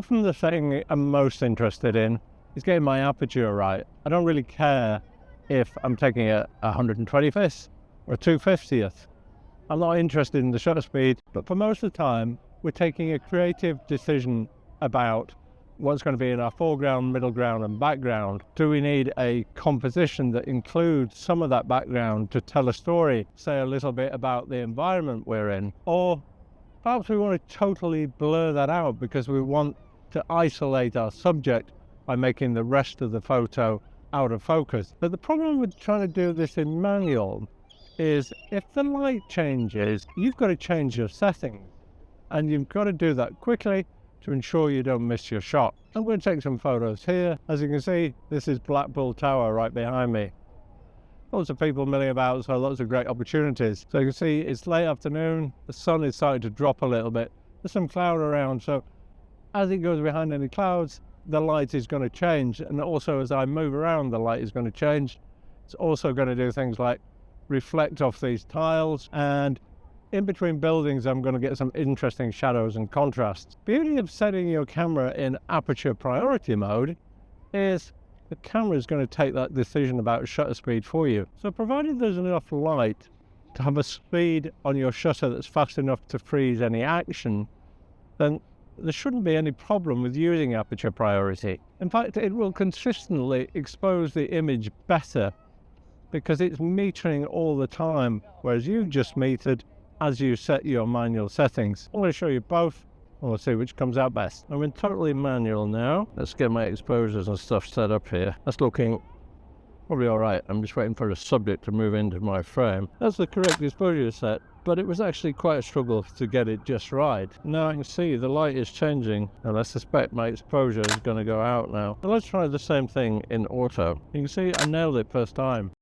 apart from the thing I'm most interested in is getting my aperture right. I don't really care if I'm taking a 125th or a 250th. I'm not interested in the shutter speed, but for most of the time, we're taking a creative decision about what's going to be in our foreground, middle ground, and background. Do we need a composition that includes some of that background to tell a story, say a little bit about the environment we're in? Or perhaps we want to totally blur that out because we want to isolate our subject by making the rest of the photo out of focus. But the problem with trying to do this in manual is if the light changes, you've got to change your settings. And you've got to do that quickly to ensure you don't miss your shot. I'm going to take some photos here. As you can see, this is Blackpool Tower right behind me. Lots of people milling about, so lots of great opportunities. So you can see it's late afternoon, the sun is starting to drop a little bit. There's some cloud around, so as it goes behind any clouds, the light is going to change. And also as I move around, the light is going to change. It's also going to do things like reflect off these tiles, and in between buildings, I'm going to get some interesting shadows and contrasts. Beauty of setting your camera in aperture priority mode is the camera is going to take that decision about shutter speed for you. So provided there's enough light to have a speed on your shutter that's fast enough to freeze any action, then there shouldn't be any problem with using aperture priority. In fact, it will consistently expose the image better because it's metering all the time, whereas you've just metered as you set your manual settings. I'm going to show you both and we'll see which comes out best. I'm in totally manual now. Let's get my exposures and stuff set up here. That's looking probably all right. I'm just waiting for the subject to move into my frame. That's the correct exposure set, but it was actually quite a struggle to get it just right. Now I can see the light is changing, and I suspect my exposure is going to go out now. So let's try the same thing in auto. You can see I nailed it first time.